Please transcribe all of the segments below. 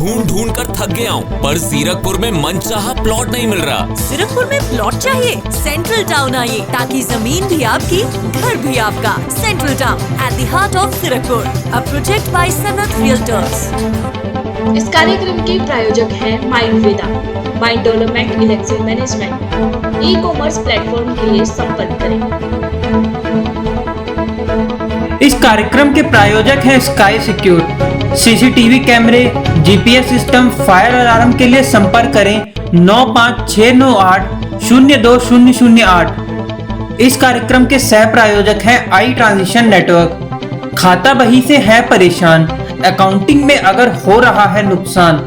ढूंढ ढूंढ कर थक गया हूँ, पर जीरकपुर में मनचाहा प्लॉट नहीं मिल रहा। जीरकपुर में प्लॉट चाहिए? सेंट्रल टाउन आइए, ताकि जमीन भी आपकी, घर भी आपका। Central town at the heart of Zirakpur, a project by Sanat realtors. इस कार्यक्रम के प्रायोजक हैं mind Veda, mind development election management. E commerce platform के लिए संपर्क करें। इस कार्यक्रम के प्रायोजक हैं स्काई सिक्योर। सीसीटीवी कैमरे, जीपीएस सिस्टम, फायर अलार्म के लिए संपर्क करें 9569802008। इस कार्यक्रम के सह प्रायोजक हैं आई ट्रांजिशन नेटवर्क। खाता बही से है परेशान, अकाउंटिंग में अगर हो रहा है नुकसान,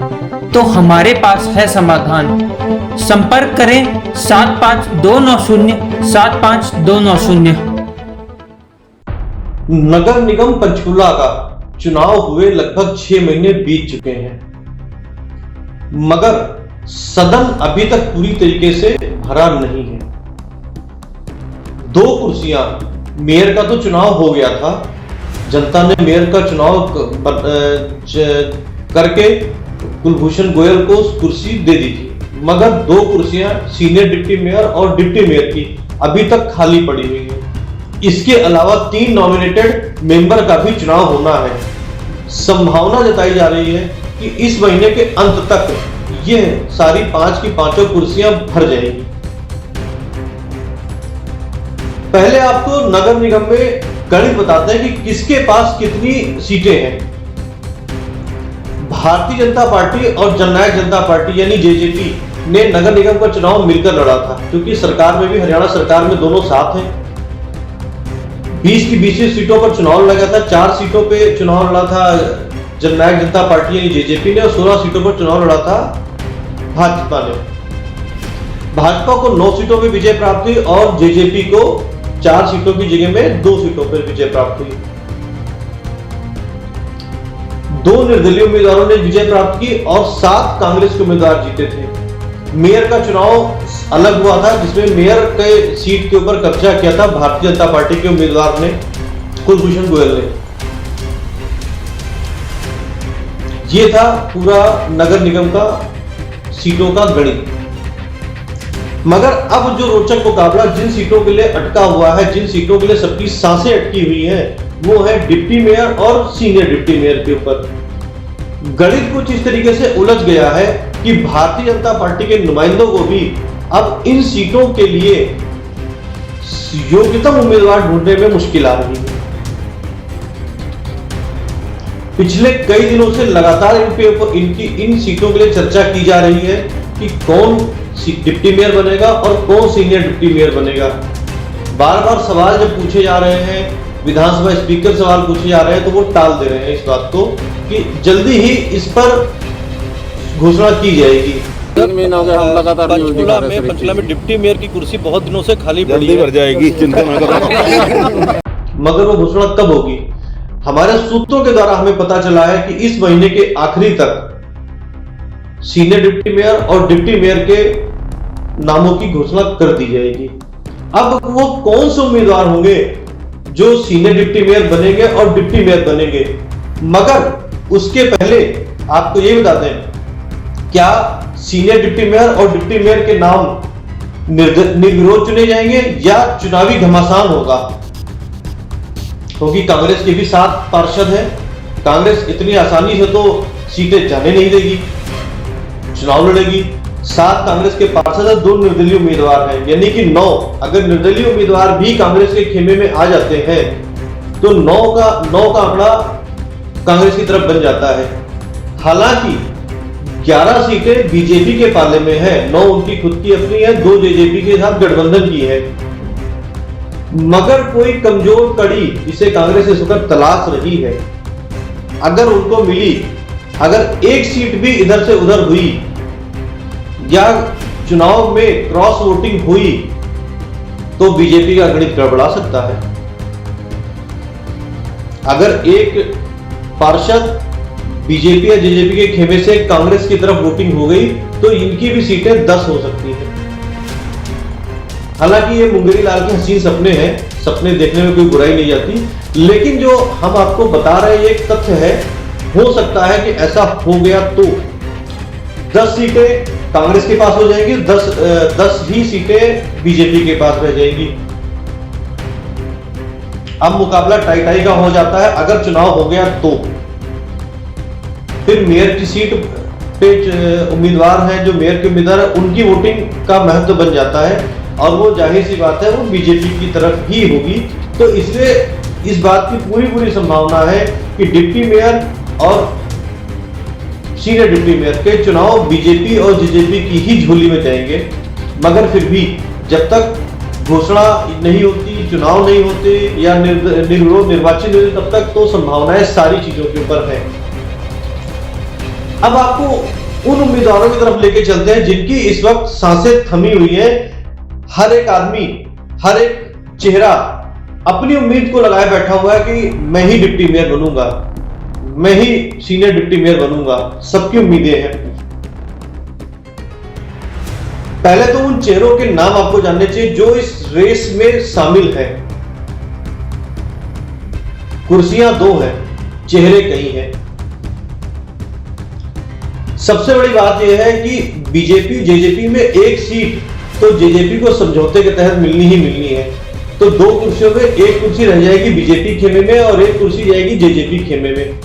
तो हमारे पास है समाधान। संपर्क करें 7529075290। नगर निगम पंचकुला का चुनाव हुए लगभग 6 महीने बीत चुके हैं, मगर सदन अभी तक पूरी तरीके से भरा नहीं है। 2 कुर्सियां, मेयर का तो चुनाव हो गया था, जनता ने मेयर का चुनाव करके कुलभूषण गोयल को कुर्सी दे दी थी, मगर 2 कुर्सियां सीनियर डिप्टी मेयर और डिप्टी मेयर की अभी तक खाली पड़ी हुई है। इसके अलावा 3 नॉमिनेटेड मेंबर का भी चुनाव होना है। संभावना जताई जा रही है कि इस महीने के अंत तक ये सारी 5 की 5 कुर्सियां भर जाएंगी। पहले आपको नगर निगम में गणित बताते हैं कि किसके पास कितनी सीटें हैं। भारतीय जनता पार्टी और जननायक जनता पार्टी यानी जेजेपी ने नगर निगम का चुनाव मिलकर लड़ा था, क्योंकि सरकार में भी, हरियाणा सरकार में दोनों साथ हैं। 20 की 20 सीटों पर चुनाव लगा था। 4 सीटों पे चुनाव लड़ा था जननायक जनता पार्टी यानी जेजेपी ने, और 16 सीटों पर चुनाव लड़ा था भाजपा ने। भाजपा को 9 सीटों पर विजय प्राप्त हुई और जेजेपी को 4 सीटों की जगह में 2 सीटों पर विजय प्राप्त हुई। 2 निर्दलीय उम्मीदवारों ने विजय प्राप्त की और 7 कांग्रेस के उम्मीदवार जीते थे। मेयर का चुनाव अलग हुआ था, जिसमें मेयर के सीट के ऊपर कब्जा किया था भारतीय जनता पार्टी के उम्मीदवार ने, कुलभूषण गोयल ने। ये था पूरा नगर निगम का सीटों का गणित। मगर अब जो रोचक मुकाबला जिन सीटों के लिए अटका हुआ है, जिन सीटों के लिए सबकी सांसें अटकी हुई हैं, वो है डिप्टी मेयर और सीनियर डिप्टी मेयर के ऊपर। गणित कुछ इस तरीके से उलझ गया है कि भारतीय जनता पार्टी के नुमाइंदों को भी अब इन सीटों के लिए योग्यतम उम्मीदवार ढूंढने में मुश्किल आ रही है। पिछले कई दिनों से लगातार इन सीटों के लिए चर्चा की जा रही है कि कौन डिप्टी मेयर बनेगा और कौन सीनियर डिप्टी मेयर बनेगा। बार बार सवाल जब पूछे जा रहे हैं, विधानसभा स्पीकर सवाल पूछे जा रहे हैं, तो वो टाल दे रहे हैं इस बात को कि जल्दी ही इस पर घोषणा की जाएगी। पंचकुला में डिप्टी मेयर की कुर्सी बहुत दिनों से खाली पड़ी है, भर जाएगी, चिंता न करो। मगर वो घोषणा कब होगी? हमारे सूत्रों के द्वारा हमें पता चला है कि इस महीने के आखिरी तक सीनियर डिप्टी मेयर और डिप्टी मेयर के नामों की घोषणा कर दी जाएगी। अब वो कौन से उम्मीदवार होंगे जो सीनियर डिप्टी मेयर बनेंगे और डिप्टी मेयर बनेंगे, मगर उसके पहले आपको ये बता दें, क्या सीनियर डिप्टी मेयर और डिप्टी मेयर के नाम निर्विरोध चुने जाएंगे या चुनावी घमासान होगा? क्योंकि कांग्रेस के भी 7 पार्षद हैं। कांग्रेस इतनी आसानी से तो सीटें जाने नहीं देगी, चुनाव लड़ेगी। 7 कांग्रेस के पार्षद हैं, 2 निर्दलीय उम्मीदवार हैं, यानी कि 9। अगर निर्दलीय उम्मीदवार भी कांग्रेस के खेमे में आ जाते हैं तो 9 का आंकड़ा कांग्रेस की तरफ बन जाता है। हालांकि 11 सीटें बीजेपी के पाले में है, 9 उनकी खुद की अपनी है, 2 जेजेपी के साथ गठबंधन की है। मगर कोई कमजोर कड़ी जिसे कांग्रेस इस वक्त तलाश रही है, अगर उनको मिली, अगर एक सीट भी इधर से उधर हुई या चुनाव में क्रॉस वोटिंग हुई, तो बीजेपी का गणित गड़बड़ा सकता है। अगर एक पार्षद बीजेपी या जेजेपी के खेमे से कांग्रेस की तरफ वोटिंग हो गई, तो इनकी भी सीटें 10 हो सकती हैं। हालांकि ये मुंगेरी लाल के हसीन सपने हैं, सपने देखने में कोई बुराई नहीं जाती, लेकिन जो हम आपको बता रहे हैं ये एक तथ्य है। हो सकता है कि ऐसा हो गया तो 10 सीटें कांग्रेस के पास हो जाएंगी, 10 ही सीटें बीजेपी के पास रह जाएंगी। अब मुकाबला टाई टाई का हो जाता है। अगर चुनाव हो गया तो फिर मेयर की सीट पे उम्मीदवार हैं, जो मेयर के उम्मीदवार है, उनकी वोटिंग का महत्व बन जाता है और वो जाहिर सी बात है वो बीजेपी की तरफ ही होगी। तो इसलिए इस बात की पूरी संभावना है कि डिप्टी मेयर और सीनियर डिप्टी मेयर के चुनाव बीजेपी और जेजेपी की ही झोली में जाएंगे। मगर फिर भी जब तक घोषणा नहीं होती, चुनाव नहीं होते या निर्विरोध निर्वाचित नहीं होते, तब तक तो संभावनाएं सारी चीजों के ऊपर है। अब आपको उन उम्मीदवारों की तरफ लेके चलते हैं जिनकी इस वक्त सांसें थमी हुई है। हर एक आदमी, हर एक चेहरा अपनी उम्मीद को लगाए बैठा हुआ है कि मैं ही डिप्टी मेयर बनूंगा, मैं ही सीनियर डिप्टी मेयर बनूंगा। सबकी उम्मीदें हैं। पहले तो उन चेहरों के नाम आपको जानने चाहिए जो इस रेस में शामिल हैं। कुर्सियां 2 हैं, चेहरे कई हैं। सबसे बड़ी बात यह है कि बीजेपी जेजेपी में एक सीट तो जेजेपी को समझौते के तहत मिलनी ही मिलनी है। तो 2 कुर्सियों में एक कुर्सी रह जाएगी बीजेपी खेमे में और एक कुर्सी जाएगी जेजेपी खेमे में।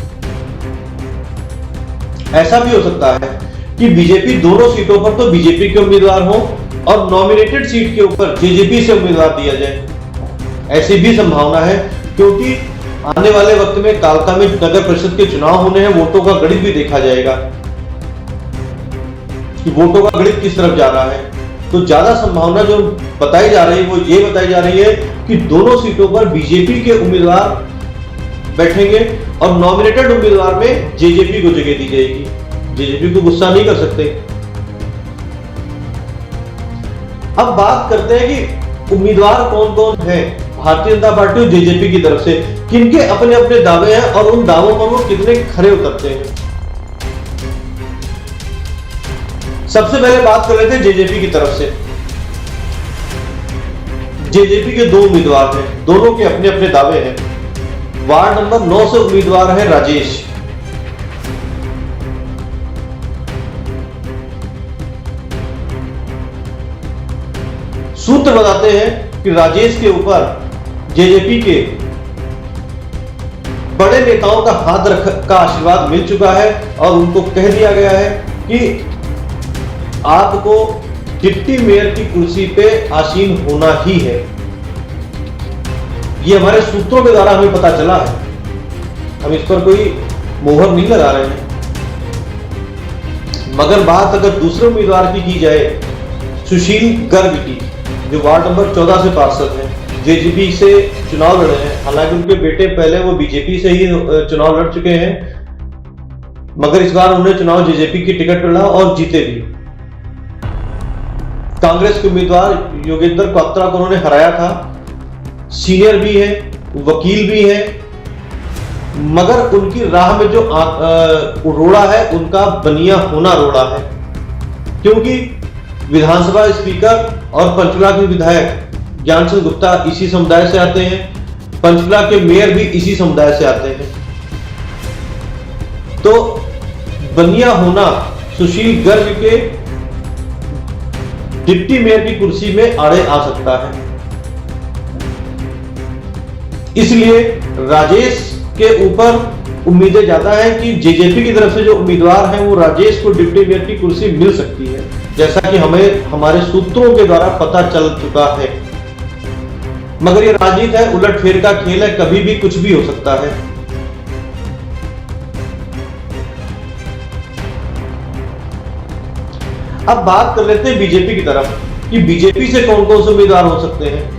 ऐसा भी हो सकता है कि बीजेपी दोनों सीटों पर तो बीजेपी के उम्मीदवार हो और नॉमिनेटेड सीट के ऊपर जेजेपी से उम्मीदवार दिया जाए। ऐसी भी संभावना है क्योंकि आने वाले वक्त में कालका में नगर परिषद के चुनाव होने हैं। वोटों का गणित भी देखा जाएगा कि वोटों का गणित किस तरफ जा रहा है। तो ज्यादा संभावना जो बताई जा रही है वो ये बताई जा रही है कि दोनों सीटों पर बीजेपी के उम्मीदवार बैठेंगे और नॉमिनेटेड उम्मीदवार में जेजेपी को जगह दी जाएगी। जेजेपी को गुस्सा नहीं कर सकते। अब बात करते हैं कि उम्मीदवार कौन कौन है भारतीय जनता पार्टी और जेजेपी की तरफ से, किनके अपने अपने दावे हैं और उन दावों पर वो कितने खरे उतरते हैं। सबसे पहले बात कर लेते हैं जेजेपी की तरफ से। जेजेपी के 2 उम्मीदवार हैं, दोनों के अपने अपने दावे हैं। वार्ड नंबर 9 से उम्मीदवार है राजेश। सूत्र बताते हैं कि राजेश के ऊपर जेजेपी के बड़े नेताओं का हाथ का आशीर्वाद मिल चुका है और उनको कह दिया गया है कि आपको डिप्टी मेयर की कुर्सी पे आसीन होना ही है। ये हमारे सूत्रों के द्वारा हमें पता चला है, हम इस पर कोई मोहर नहीं लगा रहे हैं। मगर बात अगर दूसरे उम्मीदवार की जाए, सुशील गर्ग की, जो वार्ड नंबर 14 से पार्षद हैं, जेजेपी से चुनाव लड़े हैं। हालांकि उनके बेटे पहले वो बीजेपी से ही चुनाव लड़ चुके हैं, मगर इस बार उन्होंने चुनाव जेजेपी की टिकट लड़ा और जीते भी। कांग्रेस के उम्मीदवार योगेंद्र क्वात्रा को उन्होंने हराया था। सीनियर भी है, वकील भी है, मगर उनकी राह में जो रोड़ा है उनका बनिया होना रोड़ा है। क्योंकि विधानसभा स्पीकर और पंचकुला के विधायक ज्ञान चंद गुप्ता इसी समुदाय से आते हैं, पंचकुला के मेयर भी इसी समुदाय से आते हैं। तो बनिया होना सुशील गर्ग के डिप्टी मेयर की कुर्सी में आड़े आ सकता है। इसलिए राजेश के ऊपर उम्मीदें ज्यादा है कि जेजेपी की तरफ से जो उम्मीदवार हैं वो राजेश को डिप्टी मेयर की कुर्सी मिल सकती है, जैसा कि हमें हमारे सूत्रों के द्वारा पता चल चुका है। मगर ये राजनीति है, उलटफेर का खेल है, कभी भी कुछ भी हो सकता है। अब बात कर लेते हैं बीजेपी की तरफ कि बीजेपी से कौन कौन से उम्मीदवार हो सकते हैं।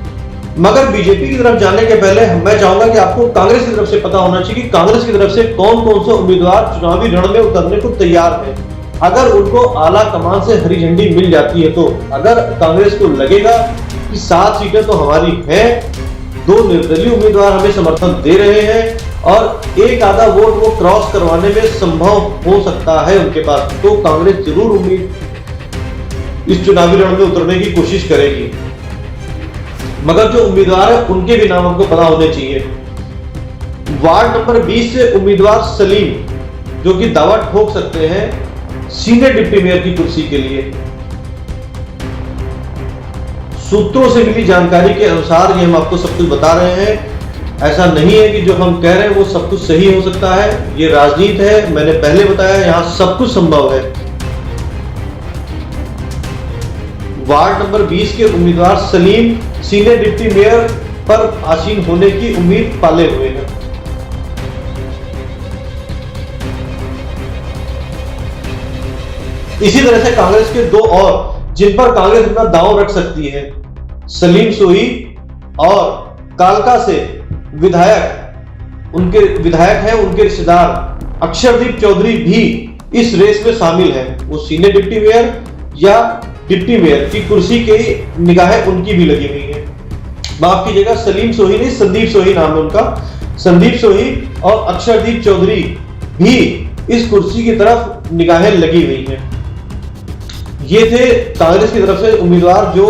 मगर बीजेपी की तरफ जाने के पहले मैं चाहूंगा कि आपको कांग्रेस की तरफ से पता होना चाहिए कि कांग्रेस की तरफ से कौन कौन से उम्मीदवार चुनावी रण में उतरने को तैयार हैं। अगर उनको आला कमान से हरी झंडी मिल जाती है तो अगर कांग्रेस को लगेगा कि 7 सीटें तो हमारी हैं, 2 निर्दलीय उम्मीदवार हमें समर्थन दे रहे हैं और एक आधा वोट वो क्रॉस करवाने में संभव हो सकता है उनके पास, तो कांग्रेस जरूर उम्मीद इस चुनावी रण में उतरने की कोशिश करेगी। मगर जो उम्मीदवार है उनके भी नाम हमको पता होने चाहिए। वार्ड नंबर 20 से उम्मीदवार सलीम, जो कि दावा ठोक सकते हैं सीनियर डिप्टी मेयर की कुर्सी के लिए। सूत्रों से मिली जानकारी के अनुसार ये हम आपको सब कुछ बता रहे हैं। ऐसा नहीं है कि जो हम कह रहे हैं वो सब कुछ सही हो सकता है। ये राजनीति है, मैंने पहले बताया, यहां सब कुछ संभव है। वार्ड नंबर 20 के उम्मीदवार सलीम सीनियर डिप्टी मेयर पर आसीन होने की उम्मीद पाले हुए हैं। इसी तरह से कांग्रेस के दो और जिन पर कांग्रेस अपना दांव रख सकती है, सलीम सोही और कालका से उनके विधायक हैं, उनके रिश्तेदार अक्षरदीप चौधरी भी इस रेस में शामिल हैं। वो सीनियर डिप्टी मेयर या डिप्टी मेयर की कुर्सी की निगाहें उनकी भी लगी हुई है। माफ कीजिएगा, सलीम सोही नहीं, संदीप सोही नाम है उनका। संदीप सोही और अक्षरदीप चौधरी भी इस कुर्सी की तरफ निगाहें लगी हुई हैं। ये थे कांग्रेस की तरफ से उम्मीदवार जो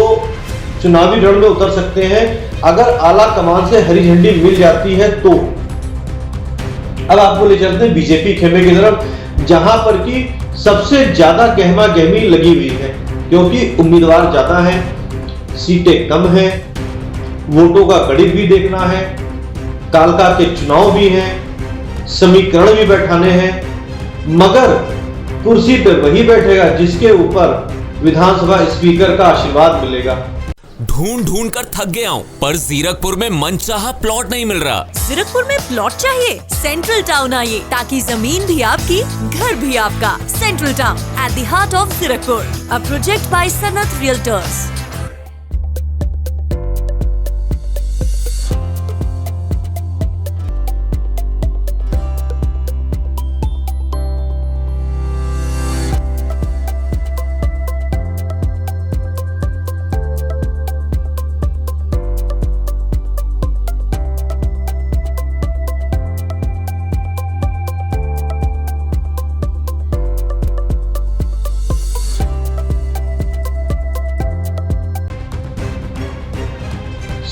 चुनावी रण में उतर सकते हैं अगर आला कमान से हरी झंडी मिल जाती है तो। अब आपको ले चलते हैं बीजेपी खेमे की तरफ, जहां पर की सबसे ज्यादा गहमा गहमी लगी हुई है, क्योंकि उम्मीदवार ज्यादा हैं, सीटें कम हैं, वोटों का गणित भी देखना है, कालका के चुनाव भी हैं, समीकरण भी बैठाने हैं, मगर कुर्सी पर वही बैठेगा जिसके ऊपर विधानसभा स्पीकर का आशीर्वाद मिलेगा। ढूंढ ढूंढ कर थक गया हूँ, पर जीरकपुर में मनचाहा प्लॉट नहीं मिल रहा। जीरकपुर में प्लॉट चाहिए? सेंट्रल टाउन आइए, ताकि जमीन भी आपकी, घर भी आपका। Central town at the heart of Zirakpur, a project by Sanat realtors.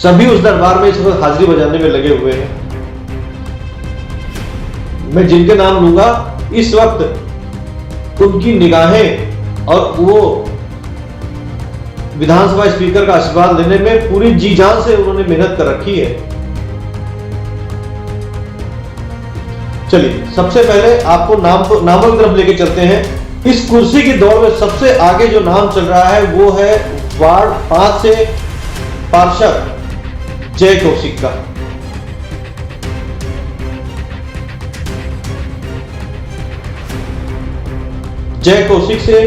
सभी उस दरबार में इस वक्त हाजिरी बजाने में लगे हुए हैं। मैं जिनके नाम लूंगा इस वक्त उनकी निगाहें और वो विधानसभा स्पीकर का आशीर्वाद लेने में पूरी जी जान से उन्होंने मेहनत कर रखी है। चलिए सबसे पहले आपको नामों की तरफ लेके चलते हैं। इस कुर्सी की दौड़ में सबसे आगे जो नाम चल रहा है वो है वार्ड 5 से पार्षद जय कौशिक का। जय कौशिक से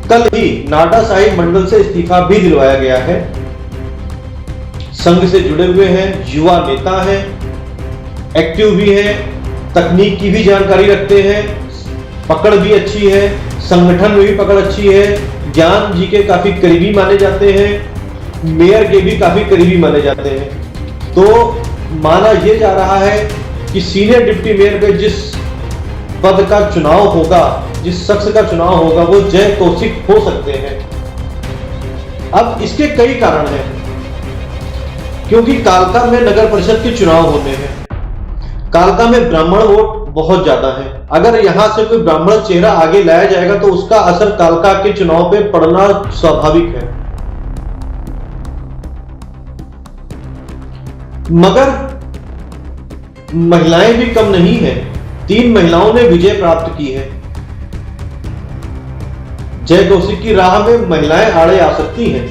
कल ही नाडा साहिब मंडल से इस्तीफा भी दिलवाया गया है। संघ से जुड़े हुए हैं, युवा नेता हैं, एक्टिव भी हैं, तकनीक की भी जानकारी रखते हैं, पकड़ भी अच्छी है, संगठन में भी पकड़ अच्छी है, ज्ञान जी के काफी करीबी माने जाते हैं, मेयर के भी काफी करीबी माने जाते हैं। तो माना यह जा रहा है कि सीनियर डिप्टी मेयर पे जिस पद का चुनाव होगा, जिस शख्स का चुनाव होगा, वो जय कौशिक हो सकते हैं। अब इसके कई कारण हैं, क्योंकि कालका में नगर परिषद के चुनाव होने हैं। कालका में ब्राह्मण वोट बहुत ज्यादा है। अगर यहां से कोई ब्राह्मण चेहरा आगे लाया जाएगा तो उसका असर कालका के चुनाव पे पड़ना स्वाभाविक है। मगर महिलाएं भी कम नहीं है। 3 महिलाओं ने विजय प्राप्त की है। जय कौशिक की राह में महिलाएं आड़े आ सकती हैं।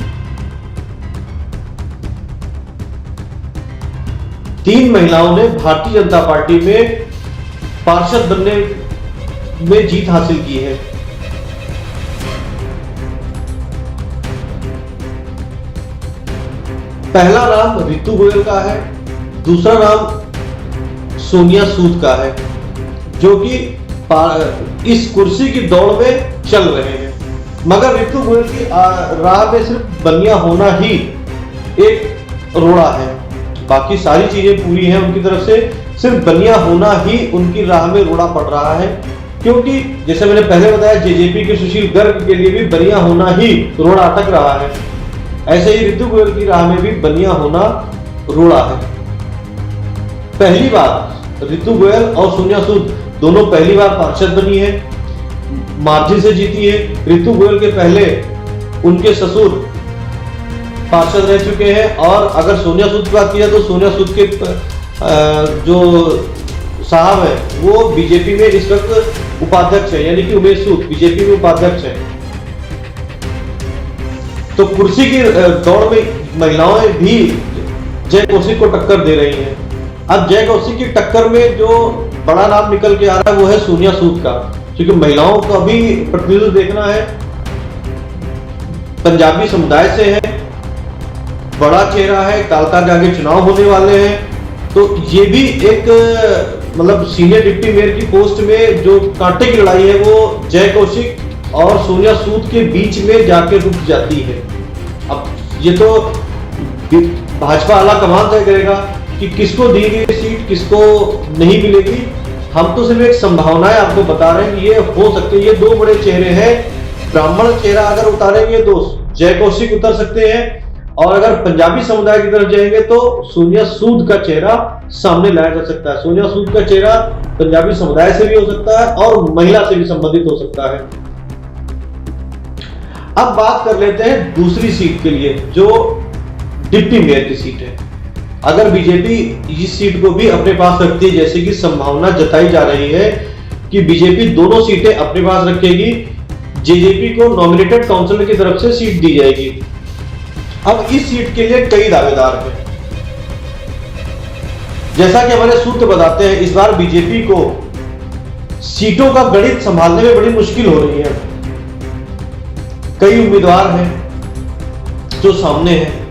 3 महिलाओं ने भारतीय जनता पार्टी में पार्षद बनने में जीत हासिल की है। पहला नाम रितु गोयल का है, दूसरा नाम सोनिया सूद का है, जो कि इस कुर्सी की दौड़ में चल रहे हैं। मगर रितु गोयल की राह में सिर्फ बनिया होना ही एक रोड़ा है, बाकी सारी चीजें पूरी हैं उनकी तरफ से। सिर्फ बनिया होना ही उनकी राह में रोड़ा पड़ रहा है, क्योंकि जैसे मैंने पहले बताया जेजेपी के सुशील गर्ग के लिए भी बनिया होना ही रोड़ा अटक रहा है। ऐसे ही रितु गोयल की राह में भी बनिया होना रोड़ा है। पहली बार रितु गोयल और सोनिया सूद दोनों पहली बार पार्षद बनी है। मार्जिन से जीती है। रितु गोयल के पहले उनके ससुर पार्षद रह चुके हैं। और अगर सोनिया सूद की बात की जाए तो सोनिया सूद के जो साहब है वो बीजेपी में इस वक्त उपाध्यक्ष है, यानी कि उमेश सूद बीजेपी में उपाध्यक्ष है। तो कुर्सी की दौड़ में महिलाएं भी जय कौशिक को टक्कर दे रही हैं। अब जय कौशिक की टक्कर में जो बड़ा नाम निकल के आ रहा है वो है सोनिया सूद का, क्योंकि महिलाओं का भी प्रतिनिधित्व देखना है, पंजाबी समुदाय से है, बड़ा चेहरा है, कालका के आगे चुनाव होने वाले हैं। तो ये भी एक मतलब सीनियर डिप्टी मेयर की पोस्ट में जो कांटे की लड़ाई है वो जय कौशिक और सोनिया सूद के बीच में जाके रुक जाती है। अब ये तो भाजपा आला कमान तय करेगा कि किसको दी गई सीट, किसको नहीं मिलेगी। हम तो सिर्फ एक संभावनाएं आपको बता रहे हैं कि ये हो सकते हैं। ये दो बड़े चेहरे हैं, ब्राह्मण चेहरा अगर उतारेंगे तो जय कौशिक उतर सकते हैं, और अगर पंजाबी समुदाय की तरफ जाएंगे तो सोनिया सूद का चेहरा सामने लाया जा सकता है। सोनिया सूद का चेहरा पंजाबी समुदाय से भी हो सकता है और महिला से भी संबंधित हो सकता है। अब बात कर लेते हैं दूसरी सीट के लिए जो डिप्टी मेयर की सीट है। अगर बीजेपी इस सीट को भी अपने पास रखती है, जैसे कि संभावना जताई जा रही है कि बीजेपी दोनों सीटें अपने पास रखेगी, जेजेपी को नॉमिनेटेड काउंसिल की तरफ से सीट दी जाएगी। अब इस सीट के लिए कई दावेदार हैं। जैसा कि हमारे सूत्र बताते हैं, इस बार बीजेपी को सीटों का गणित संभालने में बड़ी मुश्किल हो रही है। कई उम्मीदवार हैं जो सामने हैं।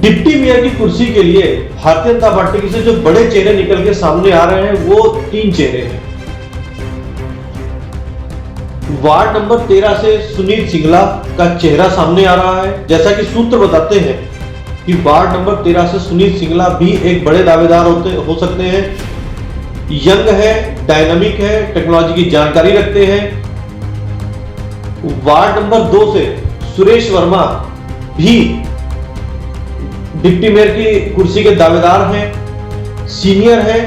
डिप्टी मेयर की कुर्सी के लिए भारतीय जनता पार्टी से जो बड़े चेहरे निकल के सामने आ रहे हैं वो 3 चेहरे हैं। वार्ड नंबर 13 से सुनील सिंगला का चेहरा सामने आ रहा है। जैसा कि सूत्र बताते हैं कि वार्ड नंबर 13 से सुनील सिंगला भी एक बड़े दावेदार हो सकते हैं। यंग है, डायनामिक है, टेक्नोलॉजी की जानकारी रखते हैं। वार्ड नंबर 2 से सुरेश वर्मा भी डिप्टी मेयर की कुर्सी के दावेदार हैं, सीनियर है,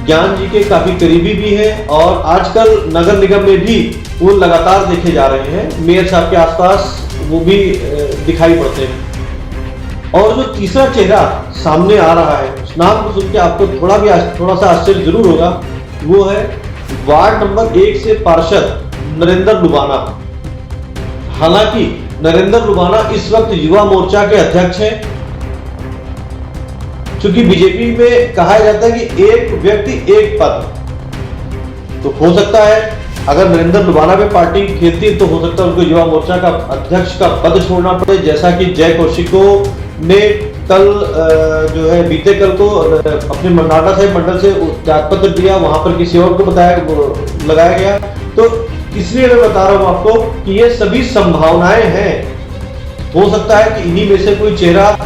ज्ञान जी के काफी करीबी भी है और आजकल नगर निगम में भी वो लगातार देखे जा रहे हैं। मेयर साहब के आसपास वो भी दिखाई पड़ते हैं। और जो तीसरा चेहरा सामने आ रहा है, उस नाम को सुन के आपको थोड़ा सा आश्चर्य जरूर होगा, वो है वार्ड नंबर 1 से पार्षद नरेंद्र लुबाना। हालांकि नरेंद्र लुबाना इस वक्त युवा मोर्चा के अध्यक्ष हैं। क्योंकि बीजेपी में कहा जाता है कि एक व्यक्ति एक पद, तो हो सकता है अगर नरेंद्र लुबाना पे पार्टी खेलती है तो हो सकता है उनको युवा मोर्चा का अध्यक्ष का पद छोड़ना पड़े, जैसा कि जय कौशिको ने कल जो है बीते कल को अपने नाडा साहिब मंडल से त्याग पत्र दिया, वहां पर किसी और को लगाया गया। तो इसलिए मैं बता रहा हूं आपको कि ये सभी संभावनाएं हैं। हो सकता है कि इन्हीं में से कोई चेहरा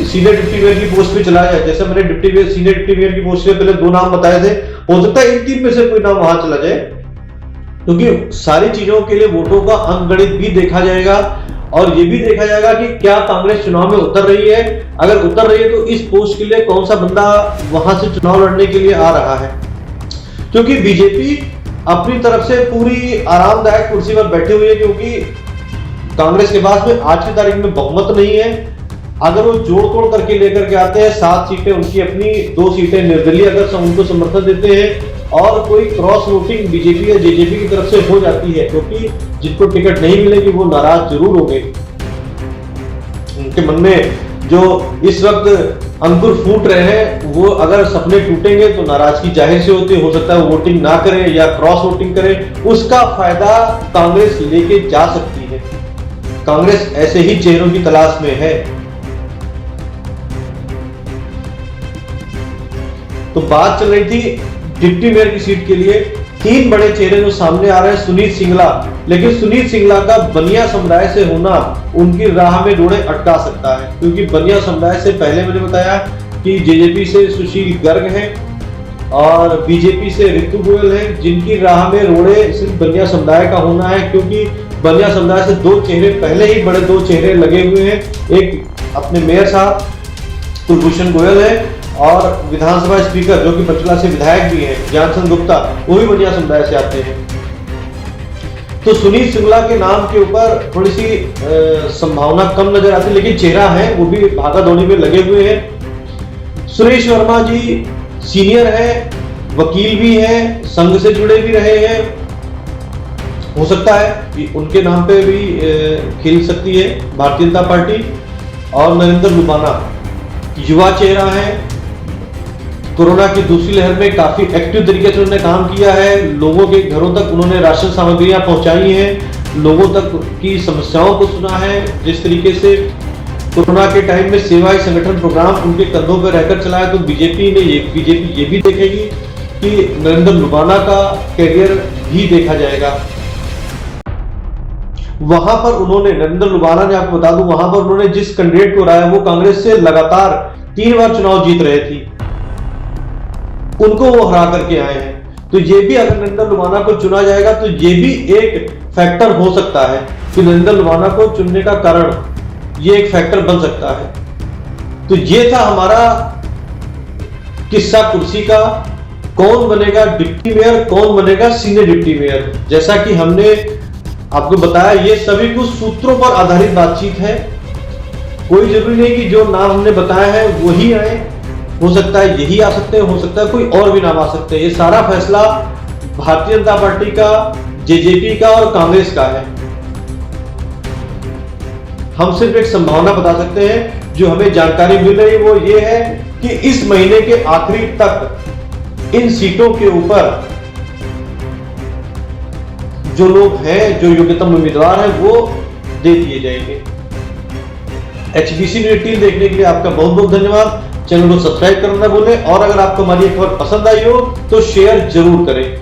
सीनियर डिप्टी मेयर की पोस्ट पे चला जाए। जैसे मैंने सीनियर डिप्टी मेयर की पोस्ट पे पहले 2 नाम बताए थे, हो सकता है इन 3 में से कोई नाम वहां चला जाए, क्योंकि सारी चीजों के लिए वोटों का अंकगणित भी देखा जाएगा और ये भी देखा जाएगा कि क्या कांग्रेस चुनाव में उतर रही है। अगर उतर रही है तो इस पोस्ट के लिए कौन सा बंदा वहां से चुनाव लड़ने के लिए आ रहा है, क्योंकि बीजेपी अपनी तरफ से पूरी आरामदायक कुर्सी पर बैठी हुई है, क्योंकि कांग्रेस के पास में आज की तारीख में बहुमत नहीं है। अगर वो जोड़ तोड़ करके लेकर के आते हैं 7 सीटें उनकी अपनी, 2 सीटें निर्दलीय अगर उनको समर्थन देते हैं और कोई क्रॉस वोटिंग बीजेपी या जेजेपी की तरफ से हो जाती है, क्योंकि जिनको टिकट नहीं मिलेगी वो नाराज जरूर होंगे। उनके मन में जो इस वक्त अंकुर फूट रहे हैं वो अगर सपने टूटेंगे तो नाराजगी जाहिर से होती है। हो सकता है वो वोटिंग ना करें या क्रॉस वोटिंग करें, उसका फायदा कांग्रेस लेके जा सकती है। कांग्रेस ऐसे ही चेहरों की तलाश में है। तो बात चल रही थी डिप्टी मेयर की सीट के लिए 3 बड़े चेहरे जो सामने आ रहे हैं। सुनील सिंगला, लेकिन सुनील सिंगला का बनिया समुदाय से होना उनकी राह में रोड़े अटका सकता है, क्योंकि बनिया समुदाय से पहले मैंने बताया कि जेजेपी से सुशील गर्ग हैं और बीजेपी से रितु गोयल हैं, जिनकी राह में रोड़े सिर्फ बनिया समुदाय का होना है, क्योंकि बनिया समुदाय से 2 चेहरे पहले ही बड़े 2 चेहरे लगे हुए हैं। एक अपने मेयर साहब कुलभूषण गोयल है और विधानसभा स्पीकर जो कि पंचकुला से विधायक भी हैं, ज्ञानचंद गुप्ता, वो भी बनिया समुदाय से आते हैं। तो सुनील सिंगला के नाम के ऊपर थोड़ी सी संभावना कम नजर आती है, लेकिन चेहरा है, वो भी भागा दौड़ी में लगे हुए हैं। सुरेश वर्मा जी सीनियर है, वकील भी हैं, संघ से जुड़े भी रहे हैं, हो सकता है कि उनके नाम पे भी खेल सकती है भारतीय जनता पार्टी। और नरेंद्र लुबाना युवा चेहरा है, कोरोना की दूसरी लहर में काफी एक्टिव तरीके से उन्होंने काम किया है, लोगों के घरों तक उन्होंने राशन सामग्रियां पहुंचाई हैं, लोगों तक की समस्याओं को सुना है। जिस तरीके से कोरोना के टाइम में सेवा ही संगठन प्रोग्राम उनके कंधों पर रहकर चलाया, तो बीजेपी ये भी देखेगी कि नरेंद्र लुबाना का कैरियर भी देखा जाएगा। वहां पर उन्होंने, नरेंद्र लुबाना ने, आपको बता दूं, वहां पर उन्होंने जिस कैंडिडेट को हराया वो कांग्रेस से लगातार 3 बार चुनाव जीत रहे थी, उनको वो हरा करके आए हैं। तो ये भी, अगर नरेंद्र लुबाना को चुना जाएगा तो ये भी एक फैक्टर हो सकता है कि नरेंद्र लुबाना को चुनने का कारण ये एक फैक्टर बन सकता है। तो ये था हमारा किस्सा कुर्सी का, कौन बनेगा डिप्टी मेयर, कौन बनेगा सीनियर डिप्टी मेयर। जैसा कि हमने आपको बताया, ये सभी कुछ सूत्रों पर आधारित बातचीत है, कोई जरूरी नहीं कि जो नाम हमने बताया है वही आए, हो सकता है यही आ सकते हैं, हो सकता है कोई और भी नाम आ सकते हैं। ये सारा फैसला भारतीय जनता पार्टी का, जेजेपी का और कांग्रेस का है। हम सिर्फ एक संभावना बता सकते हैं, जो हमें जानकारी मिल रही है वो ये है कि इस महीने के आखिरी तक इन सीटों के ऊपर जो लोग हैं, जो योग्यतम उम्मीदवार हैं, वो दे दिए जाएंगे। HBC न्यूज़ 18 देखने के लिए आपका बहुत बहुत धन्यवाद। चैनल को सब्सक्राइब करना ना भूलें, और अगर आपको हमारी खबर पसंद आई हो तो शेयर जरूर करें।